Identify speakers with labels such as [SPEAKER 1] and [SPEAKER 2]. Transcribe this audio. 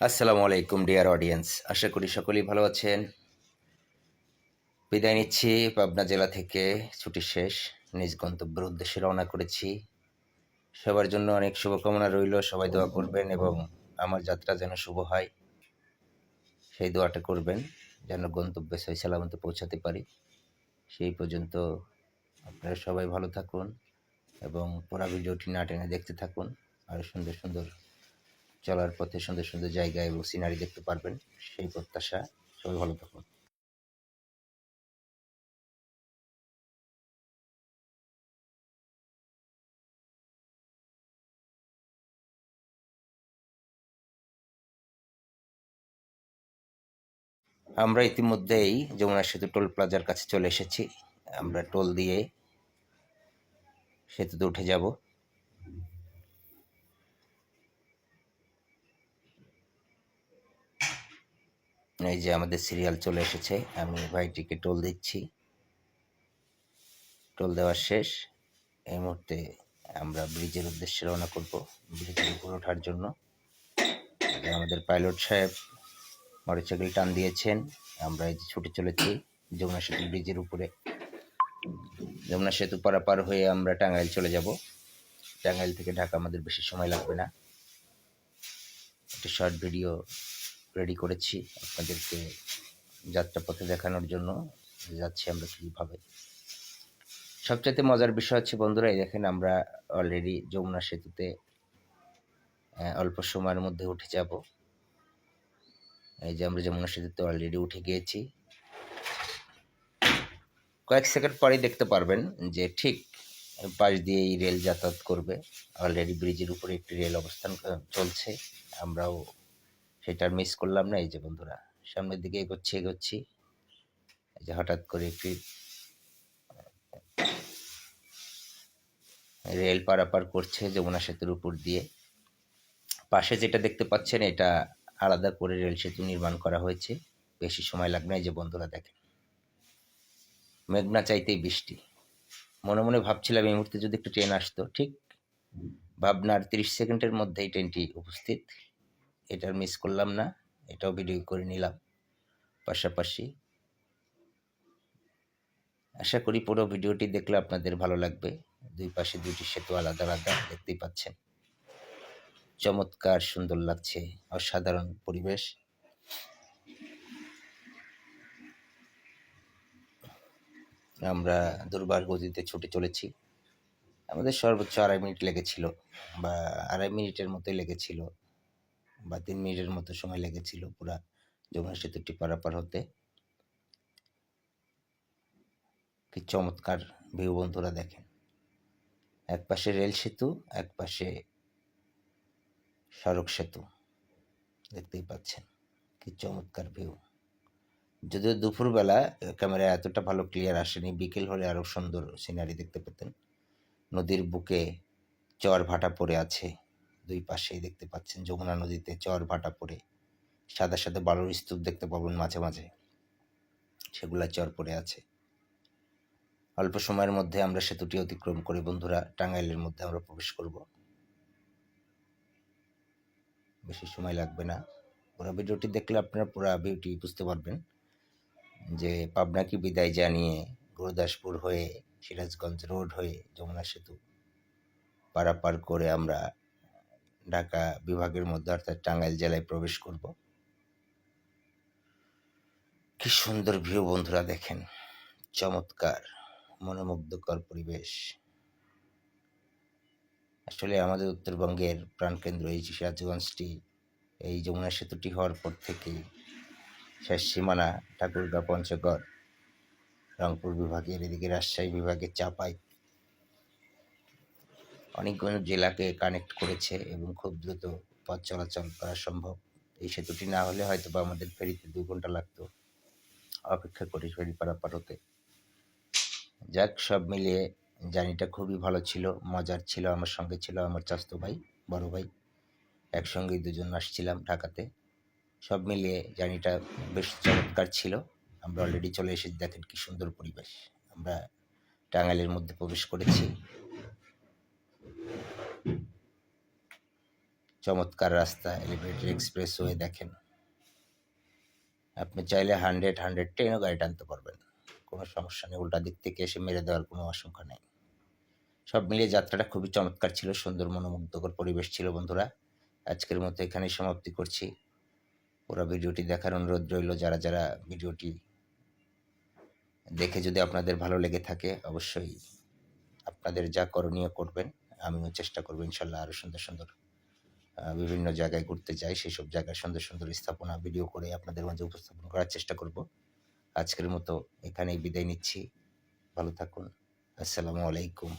[SPEAKER 1] আসসালামু আলাইকুম dear audience, আশা করি সকলেই ভালো আছেন। বিদায় নিচ্ছি পাবনা জেলা থেকে। ছুটি শেষ, নিজ গন্তব্যের উদ্দেশ্যে রওনা করেছি। সবার জন্য অনেক শুভকামনা রইল, সবাই দোয়া করবেন এবং আমার যাত্রা যেন শুভ হয় সেই দোয়াটা করবেন, যেন গন্তব্যে সহি সালামতে পৌঁছাতে পারি। সেই পর্যন্ত আপনারা সবাই ভালো থাকুন এবং পুরো ভিডিওটি না টেনে দেখতে থাকুন। আর সুন্দর সুন্দর চলার পথে সুন্দর সুন্দর জায়গা এবং সিনারি দেখতে পারবেন, সেই প্রত্যাশা। সবাই ভালো থাকুন। আমরা ইতিমধ্যেই যমুনা সেতু টোল প্লাজার কাছে চলে এসেছি। আমরা টোল দিয়ে সেতুতে উঠে যাব। এই যে আমাদের সিরিয়াল চলে এসেছে, আমি ভাইটিকে টোল দিচ্ছি। টোল দেওয়া শেষ। এই মুহূর্তে আমরা ব্রিজের উদ্দেশ্যে রওনা করব, ব্রিজের উপর ওঠার জন্য। আমাদের পাইলট সাহেব মোটরসাইকেল টান দিয়েছেন। আমরা এই যে ছুটে চলেছি যমুনা সেতু ব্রিজের উপরে। যমুনা সেতু পারাপার হয়ে আমরা টাঙ্গাইল চলে যাব। টাঙ্গাইল থেকে ঢাকা আমাদের বেশি সময় লাগবে না। একটা শর্ট ভিডিও রেডি করেছি আপনাদেরকে যাত্রাপথে দেখানোর জন্য, যাচ্ছি আমরা কীভাবে। সবচাইতে মজার বিষয় হচ্ছে বন্ধুরা, এই দেখেন আমরা অলরেডি যমুনা সেতুতে অল্প সময়ের মধ্যে উঠে যাব। এই যে আমরা যমুনা সেতুতে অলরেডি উঠে গিয়েছি। কয়েক সেকেন্ড পরেই দেখতে পারবেন যে ঠিক পাশ দিয়ে এই রেল যাতায়াত করবে। অলরেডি ব্রিজের উপরে একটি রেল অবস্থান চলছে, আমরাও সেটা মিস করলাম না। এই যে বন্ধুরা সামনের দিকে এগোচ্ছি। এই যে হঠাৎ করে একটি রেল পারাপার করছে যমুনা সেতুর উপর দিয়ে। পাশে যেটা দেখতে পাচ্ছেন, এটা আলাদা করে রেল সেতু নির্মাণ করা হয়েছে, বেশি সময় লাগবে না। এই যে বন্ধুরা দেখেন, মেঘনা চাইতেই বৃষ্টি। মনে মনে ভাবছিলাম এই মুহূর্তে যদি একটু ট্রেন আসতো। ঠিক ভাবনার 30 সেকেন্ডের মধ্যেই ট্রেনটি উপস্থিত। এটার মিস করলাম না, এটাও ভিডিও করে নিলাম পাশাপাশি। আশা করি পুরো ভিডিওটি দেখলে আপনাদের ভালো লাগবে। দুই পাশে দুটি সেতু আলাদা আলাদা দেখতেই পাচ্ছেন। চমৎকার সুন্দর লাগছে, অসাধারণ পরিবেশ। আমরা দুর্বার গতিতে ছুটে চলেছি। আমাদের সর্বোচ্চ 2.5 মিনিট লেগেছিল, বা 2.5 মিনিটের মতোই লেগেছিল, বা 3 মিনিটের মতো সময় লেগেছিল পুরা যমুনা সেতুটি পারাপার হতে। কি চমৎকার ভিউ বন্ধুরা দেখেন, এক পাশে রেল সেতু, এক পাশে সড়ক সেতু, দেখতেই পাচ্ছেন কি চমৎকার ভিউ। যদিও দুপুরবেলা ক্যামেরা এতটা ভালো ক্লিয়ার আসেনি, বিকেল হলে আরও সুন্দর সিনারি দেখতে পেতেন। নদীর বুকে চর ভাটা পড়ে আছে, দুই পাশেই দেখতে পাচ্ছেন যমুনা নদীতে চর ভাটা পড়ে সাদা সাদা বালুর স্তূপ দেখতে পাবেন মাঝে মাঝে, সেগুলা চর পড়ে আছে। অল্প সময়ের মধ্যে আমরা সেতুটি অতিক্রম করে বন্ধুরা টাঙ্গাইলের মধ্যে আমরা প্রবেশ করব, বেশি সময় লাগবে না। পুরো ভিডিওটি দেখলে আপনারা পুরো ভিউটি বুঝতে পারবেন যে পাবনাকে বিদায় জানিয়ে গুরুদাসপুর হয়ে সিরাজগঞ্জ রোড হয়ে যমুনা সেতু পারাপার করে আমরা ঢাকা বিভাগের মধ্যে অর্থাৎ টাঙ্গাইল জেলায় প্রবেশ করব। কি সুন্দর ভিউ বন্ধুরা দেখেন, চমৎকার মনোমুগ্ধকর পরিবেশ। আসলে আমাদের উত্তরবঙ্গের প্রাণকেন্দ্র এই সিরাজগঞ্জটি এই যমুনা সেতুটি হওয়ার পর থেকেই শেষ সীমানা ঠাকুরগাঁও, পঞ্চগড়, রংপুর বিভাগের, এদিকে রাজশাহী বিভাগের চাপাই অনেকগুলো জেলাকে কানেক্ট করেছে এবং খুব দ্রুত পথ চলাচল করা সম্ভব। এই সেতুটি না হলে হয়তো বা আমাদের ফেরিতে 2 ঘন্টা লাগতো অপেক্ষা করে ফেরি পারাপার হতে। যাক, সব মিলিয়ে জার্নিটা খুবই ভালো ছিল, মজার ছিল। আমার সঙ্গে ছিল আমার চাচাতো ভাই, বড় ভাই, একসঙ্গেই দুজন আসছিলাম ঢাকাতে। সব মিলিয়ে জার্নিটা বেশ চমৎকার ছিল। আমরা অলরেডি চলে এসেছি, দেখেন কি সুন্দর পরিবেশ। আমরা টাঙ্গাইলের মধ্যে প্রবেশ করেছি। চমৎকার রাস্তা, এলিভেটেড এক্সপ্রেসওয়ে দেখেন। আপনি চাইলে 110ও গাড়ি টানতে পারবেন, কোনো সমস্যা নেই। উল্টা দিক থেকে এসে মেরে দেওয়ার কোনো আশঙ্কা নেই। সব মিলিয়ে যাত্রাটা খুবই চমৎকার ছিল, সুন্দর মনোমুগ্ধকর পরিবেশ ছিল। বন্ধুরা, আজকের মতো এখানেই সমাপ্তি করছি। পুরো ভিডিওটি দেখার অনুরোধ রইল। যারা যারা ভিডিওটি দেখে যদি আপনাদের ভালো লেগে থাকে, অবশ্যই আপনাদের যা করণীয় করবেন। আমিও চেষ্টা করব ইনশাল্লাহ আরও সুন্দর সুন্দর বিভিন্ন জায়গায় ঘুরতে যাই, সেসব জায়গায় সুন্দর সুন্দর স্থাপনা ভিডিও করে আপনাদের মাঝে উপস্থাপন করার চেষ্টা করব। আজকের মতো এখানেই বিদায় নিচ্ছি। ভালো থাকুন। আসসালামু আলাইকুম।